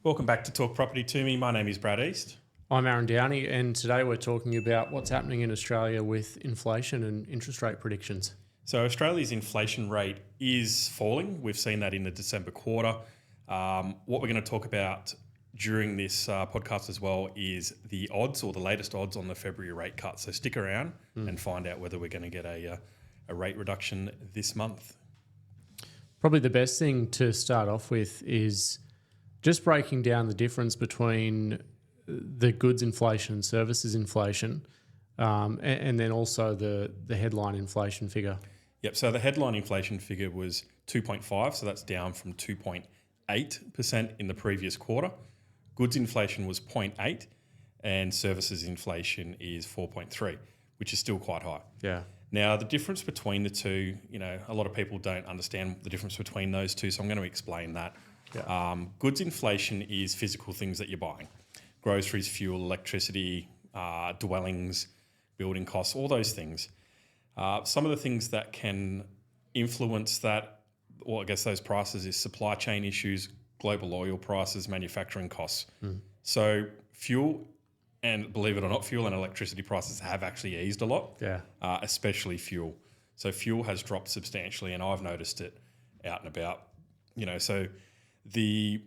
Welcome back to Talk Property to Me. My name is Brad East. I'm Aaron Downie, and today we're talking about what's happening in Australia with inflation and interest rate predictions. So Australia's inflation rate is falling. We've seen that in the December quarter. What we're going to talk about during this podcast as well is the odds or the latest odds on the February rate cut. So stick around and find out whether we're going to get a rate reduction this month. Probably the best thing to start off with is just breaking down the difference between the goods inflation and services inflation, and then also the headline inflation figure. Yep, so the headline inflation figure was 2.5, so that's down from 2.8% in the previous quarter. Goods inflation was 0.8 and services inflation is 4.3, which is still quite high. Yeah. Now, the difference between the two, a lot of people don't understand the difference between those two, so I'm going to explain that. Yeah. Goods inflation is physical things that you're buying. Groceries, fuel, electricity, dwellings, building costs, all those things. Some of the things that can influence that, or I guess those prices, is supply chain issues, global oil prices, manufacturing costs. So fuel, and believe it or not, fuel and electricity prices have actually eased a lot, especially fuel. So fuel has dropped substantially, and I've noticed it out and about. So the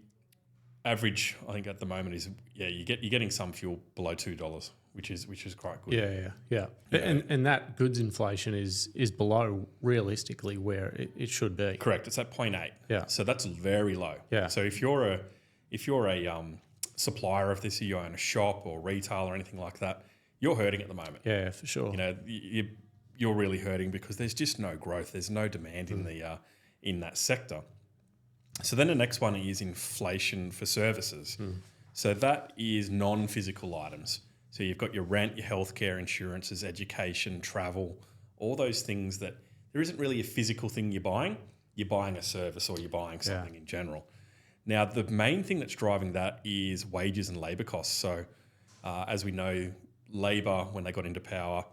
average, I think at the moment is, you're getting some fuel below $2, which is quite good. Yeah. And that goods inflation is below realistically where it should be. Correct. It's at 0.8. Yeah. So that's very low. Yeah. So if you're a supplier of this, you own a shop or retail or anything like that, you're hurting at the moment. Yeah, for sure. You're really hurting because there's just no growth. There's no demand in that sector. So then the next one is inflation for services. So that is non-physical items. So you've got your rent, your healthcare, insurances, education, travel, all those things that there isn't really a physical thing you're buying. You're buying a service or you're buying something in general. Now, the main thing that's driving that is wages and labour costs. So as we know, Labor, when they got into power,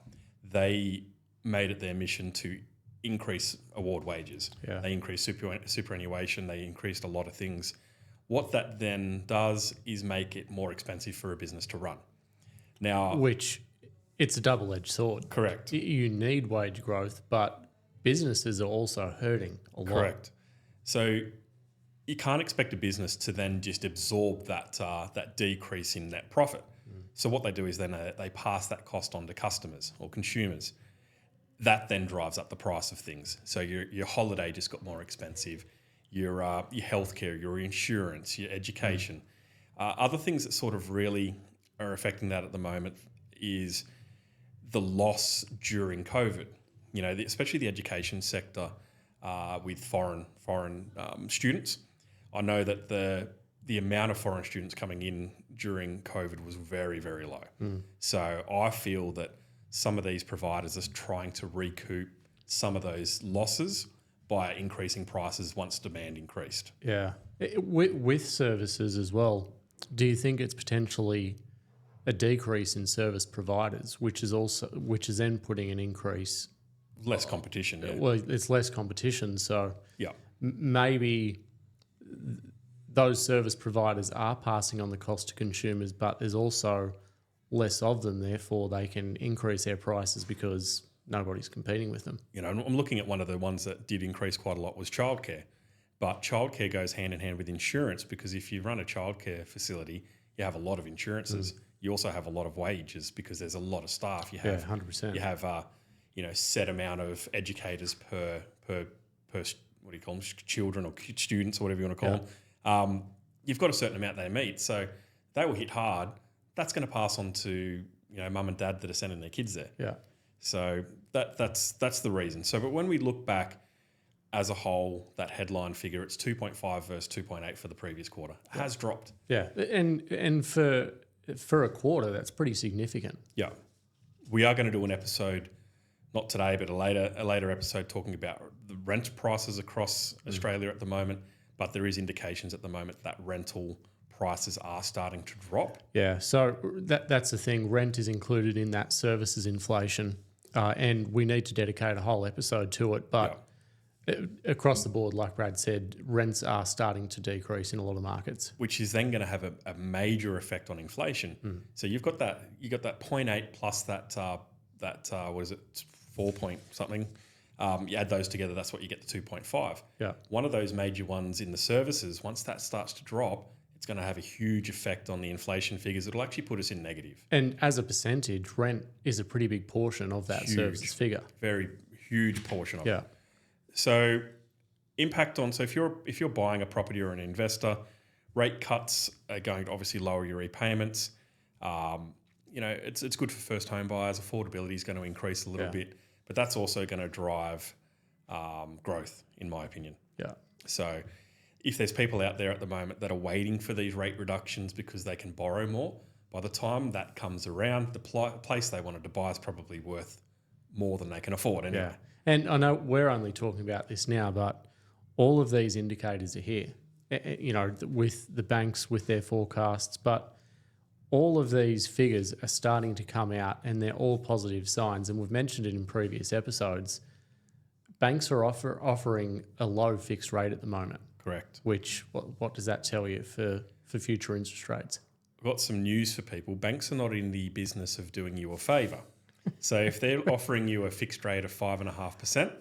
they made it their mission to increase award wages. Yeah. They increased superannuation. They increased a lot of things. What that then does is make it more expensive for a business to run. Now, Which it's a double-edged sword. correct. You need wage growth, but businesses are also hurting a lot. Correct. So you can't expect a business to then just absorb that decrease in net profit. So what they do is then they pass that cost on to customers or consumers. That then drives up the price of things. So your holiday just got more expensive, your healthcare, your insurance, your education. Other things that sort of really are affecting that at the moment is the loss during COVID. Especially the education sector with foreign students. I know that the amount of foreign students coming in during COVID was very, very low. So I feel that some of these providers are trying to recoup some of those losses by increasing prices once demand increased. Yeah. With services as well, do you think it's potentially a decrease in service providers, which is then putting an increase? Less competition. Yeah. Well, it's less competition, so Yeah. maybe those service providers are passing on the cost to consumers, but there's also less of them, therefore they can increase their prices because nobody's competing with them. I'm looking at one of the ones that did increase quite a lot was childcare. But childcare goes hand in hand with insurance, because if you run a childcare facility, you have a lot of insurances. You also have a lot of wages because there's a lot of staff. You have 100%. You have set amount of educators per what do you call them, children or students or whatever you want to call them. You've got a certain amount they meet, so they will hit hard. That's going to pass on to mum and dad that are sending their kids there. Yeah. So that's the reason. So, but when we look back as a whole, that headline figure, it's 2.5 versus 2.8 for the previous quarter. It has dropped. Yeah, and for a quarter, that's pretty significant. Yeah. We are going to do an episode, not today, but a later episode talking about the rent prices across Australia at the moment, but there is indications at the moment that rental prices are starting to drop. Yeah, so that's the thing. Rent is included in that services inflation, and we need to dedicate a whole episode to it. But Across the board, like Brad said, rents are starting to decrease in a lot of markets. which is then going to have a major effect on inflation. So you got that 0.8 plus that what is it, 4 point something. You add those together, that's what you get the 2.5. Yeah. One of those major ones in the services, once that starts to drop, it's going to have a huge effect on the inflation figures. It'll actually put us in negative. And as a percentage, rent is a pretty big portion of that services figure. Very huge portion of it. Yeah. So impact on, so if you're buying a property or an investor, rate cuts are going to obviously lower your repayments. It's good for first home buyers. Affordability is going to increase a little bit, but that's also going to drive growth, in my opinion. Yeah. So if there's people out there at the moment that are waiting for these rate reductions because they can borrow more, by the time that comes around, the place they wanted to buy is probably worth more than they can afford anyway. Yeah. And I know we're only talking about this now, but all of these indicators are here, with the banks, with their forecasts, but all of these figures are starting to come out and they're all positive signs. And we've mentioned it in previous episodes. Banks are offering a low fixed rate at the moment. Correct. Which, what does that tell you for future interest rates? I've got some news for people. Banks are not in the business of doing you a favour. So if they're offering you a fixed rate of 5.5%,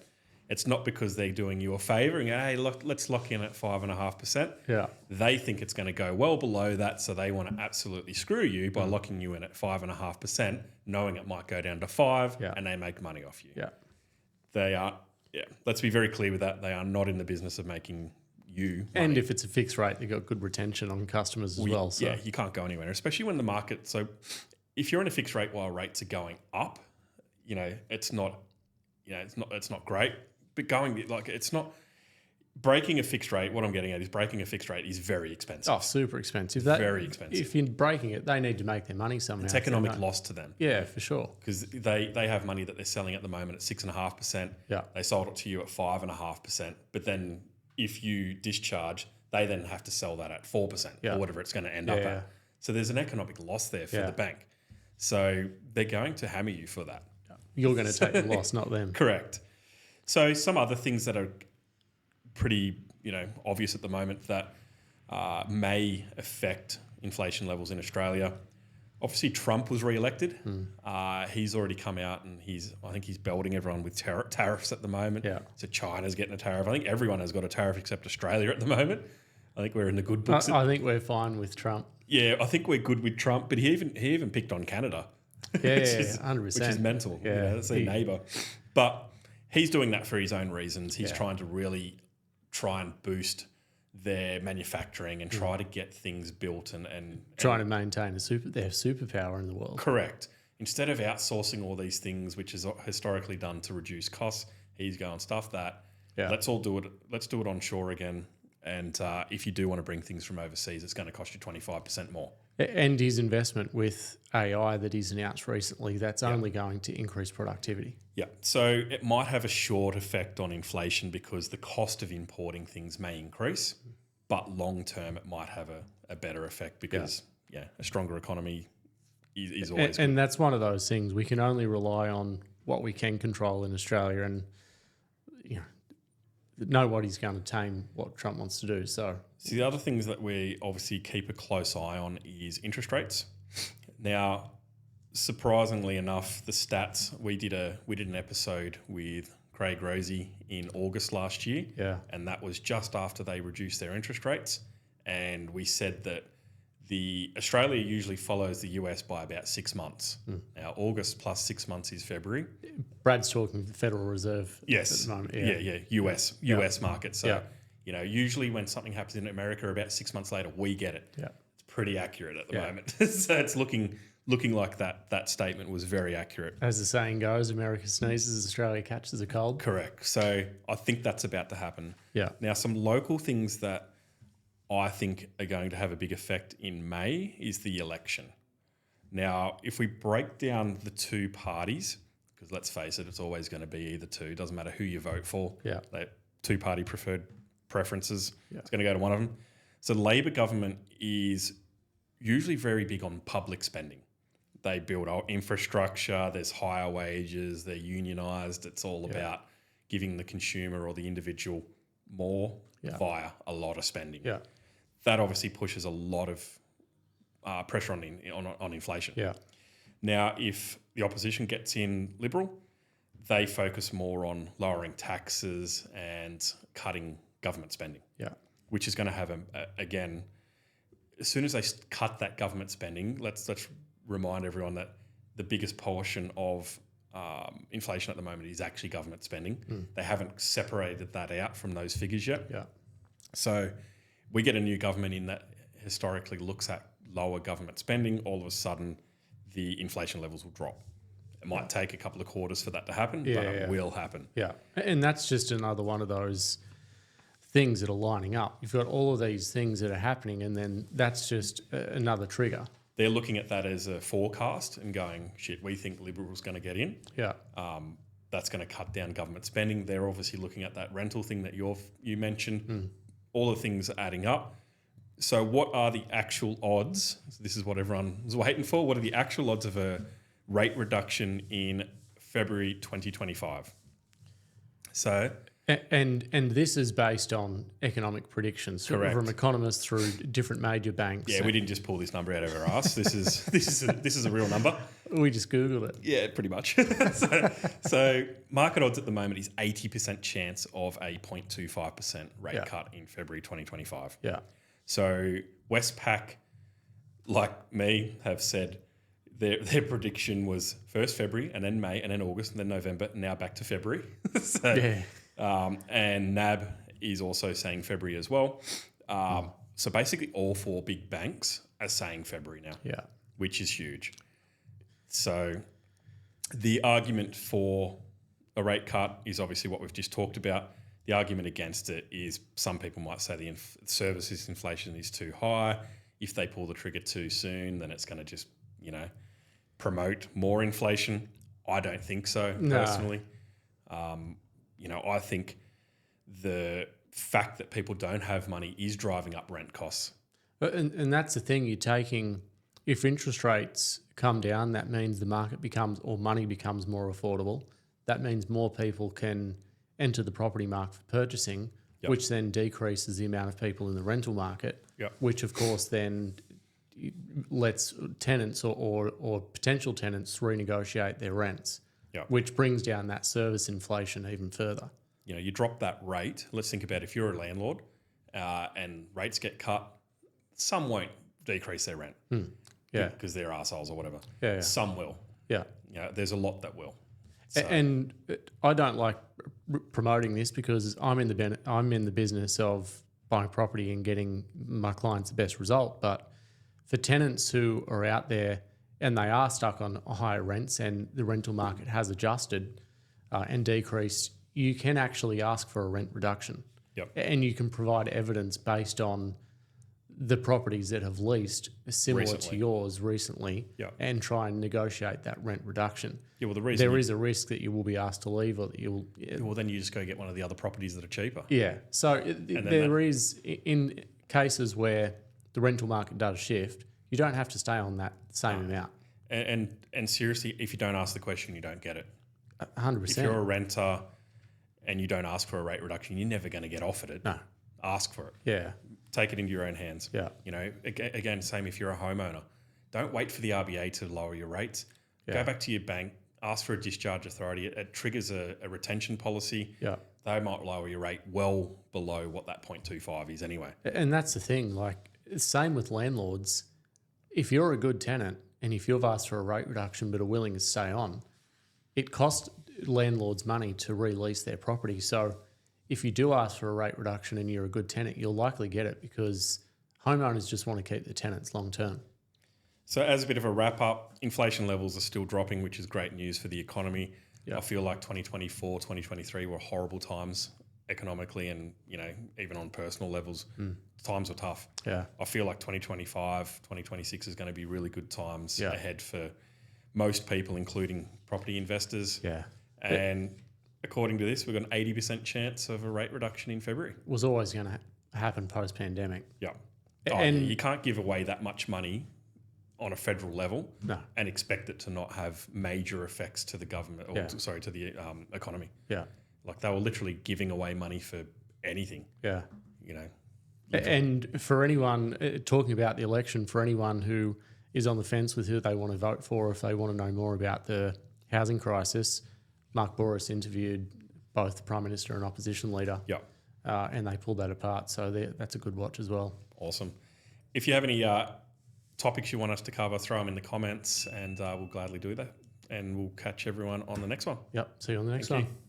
it's not because they're doing you a favour and go, hey, look, let's lock in at 5.5%. Yeah. They think it's going to go well below that, so they want to absolutely screw you by locking you in at 5.5%, knowing it might go down to 5%, and they make money off you. Yeah. They are, let's be very clear with that. They are not in the business of making you money. And if it's a fixed rate, they've got good retention on customers as well. So. Yeah, you can't go anywhere, especially when the market. So if you're in a fixed rate while rates are going up, it's not great. But it's not breaking a fixed rate. What I'm getting at is breaking a fixed rate is very expensive. Oh, super expensive. Very expensive. If you're breaking it, they need to make their money somehow. It's economic loss to them. Yeah, for sure. Because they have money that they're selling at the moment at 6.5%. Yeah. They sold it to you at 5.5%. But then if you discharge, they then have to sell that at 4% or whatever it's going to end up at. So there's an economic loss there for the bank. So they're going to hammer you for that. You're going to take the loss, not them. Correct. So some other things that are pretty, obvious at the moment that may affect inflation levels in Australia. Obviously, Trump was re-elected. He's already come out and I think he's belting everyone with tariffs at the moment. Yeah. So China's getting a tariff. I think everyone has got a tariff except Australia at the moment. I think we're in the good books. I think we're fine with Trump. Yeah, I think we're good with Trump, but he even picked on Canada. Yeah, 100%. Which is mental. Yeah. That's a neighbour. But he's doing that for his own reasons. He's trying to really try and boost their manufacturing and try to get things built and trying to maintain their superpower in the world. Correct. Instead of outsourcing all these things, which is historically done to reduce costs, he's going, stuff that. Yeah. Let's all do it. Let's do it onshore again. And if you do want to bring things from overseas, it's going to cost you 25% more. And his investment with AI that he's announced recently, that's only going to increase productivity. Yeah. So it might have a short effect on inflation because the cost of importing things may increase, but long term it might have a better effect because a stronger economy is always and that's one of those things. We can only rely on what we can control in Australia, and nobody's going to tame what Trump wants to do. So the other things that we obviously keep a close eye on is interest rates. Now, surprisingly enough, the stats, we did an episode with Craig Rosie in August last year. Yeah. And that was just after they reduced their interest rates. And we said that Australia usually follows the US by about 6 months. Now, August plus 6 months is February. Brad's talking the Federal Reserve Yes. at the moment. US market. So, usually when something happens in America, about 6 months later, we get it. Yeah. It's pretty accurate at the moment. So it's looking like that statement was very accurate. As the saying goes, America sneezes, Australia catches a cold. Correct. So I think that's about to happen. Yeah. Now, some local things that I think are going to have a big effect in May is the election. Now, if we break down the two parties, because let's face it, it's always going to be either two. It doesn't matter who you vote for. Yeah. Two-party preferences. Yeah. It's going to go to one of them. So Labor government is usually very big on public spending. They build our infrastructure. There's higher wages. They're unionised. It's all about giving the consumer or the individual more via a lot of spending. Yeah. That obviously pushes a lot of pressure on inflation. Yeah. Now, if the opposition gets in Liberal, they focus more on lowering taxes and cutting government spending. Yeah. Which is going to have, again, as soon as they cut that government spending, let's remind everyone that the biggest portion of inflation at the moment is actually government spending. They haven't separated that out from those figures yet. Yeah. So we get a new government in that historically looks at lower government spending. All of a sudden, the inflation levels will drop. It might take a couple of quarters for that to happen, but it will happen. Yeah. And that's just another one of those things that are lining up. You've got all of these things that are happening, and then that's just another trigger. They're looking at that as a forecast and going, shit, we think Liberal's going to get in. Yeah. That's going to cut down government spending. They're obviously looking at that rental thing that you mentioned. All the things are adding up. So what are the actual odds? This is what everyone was waiting for. What are the actual odds of a rate reduction in February 2025? So... And this is based on economic predictions from economists through different major banks. Yeah, we didn't just pull this number out of our ass. This is a real number. We just Googled it. Yeah, pretty much. so market odds at the moment is 80% chance of a 0.25% rate cut in February 2025. Yeah. So Westpac, like me, have said their prediction was first February and then May and then August and then November, now back to February. And NAB is also saying February as well. So basically all four big banks are saying February now, which is huge. So the argument for a rate cut is obviously what we've just talked about. The argument against it is some people might say the services inflation is too high. If they pull the trigger too soon, then it's going to just, promote more inflation. I don't think so, personally. I think the fact that people don't have money is driving up rent costs. And that's the thing, you're taking, if interest rates come down, that means the market becomes, or money becomes more affordable. That means more people can enter the property market for purchasing, which then decreases the amount of people in the rental market, which of course then lets tenants or potential tenants renegotiate their rents, which brings down that service inflation even further. You drop that rate. Let's think about if you're a landlord and rates get cut, some won't decrease their rent because they're arseholes or whatever. Some will. There's a lot that will. So. And I don't like promoting this because I'm in the business of buying property and getting my clients the best result. But for tenants who are out there and they are stuck on higher rents and the rental market has adjusted and decreased, you can actually ask for a rent reduction. And you can provide evidence based on the properties that have leased similar to yours recently and try and negotiate that rent reduction. Well, the reason there is a risk that you will be asked to leave or that you'll... Well, then you just go get one of the other properties that are cheaper. So there is, in cases where the rental market does shift, you don't have to stay on that same amount. And seriously, if you don't ask the question, you don't get it. 100%. If you're a renter and you don't ask for a rate reduction, you're never going to get offered it. No. Ask for it. Take it into your own hands. Again, same if you're a homeowner. Don't wait for the RBA to lower your rates. Go back to your bank, ask for a discharge authority. It triggers a retention policy. They might lower your rate well below what that 0.25 is anyway. And that's the thing, like, same with landlords. If you're a good tenant and if you've asked for a rate reduction but are willing to stay on, it costs landlords money to release their property. So if you do ask for a rate reduction and you're a good tenant, you'll likely get it because homeowners just want to keep the tenants long term. So as a bit of a wrap up, inflation levels are still dropping, which is great news for the economy. I feel like 2024, 2023 were horrible times economically and, even on personal levels. Times were tough. I feel like 2025, 2026 is going to be really good times ahead for most people, including property investors. And according to this, we've got an 80% chance of a rate reduction in February. Was always going to happen post-pandemic. And you can't give away that much money on a federal level and expect it to not have major effects to the government, or to the economy. Like they were literally giving away money for anything. Yeah. You know. And for anyone talking about the election, for anyone who is on the fence with who they want to vote for, if they want to know more about the housing crisis, Mark Boris interviewed both the Prime Minister and Opposition Leader. Yeah. And they pulled that apart. So that's a good watch as well. Awesome. If you have any topics you want us to cover, throw them in the comments and we'll gladly do that. And we'll catch everyone on the next one. Yep. See you on the next Thank one. you.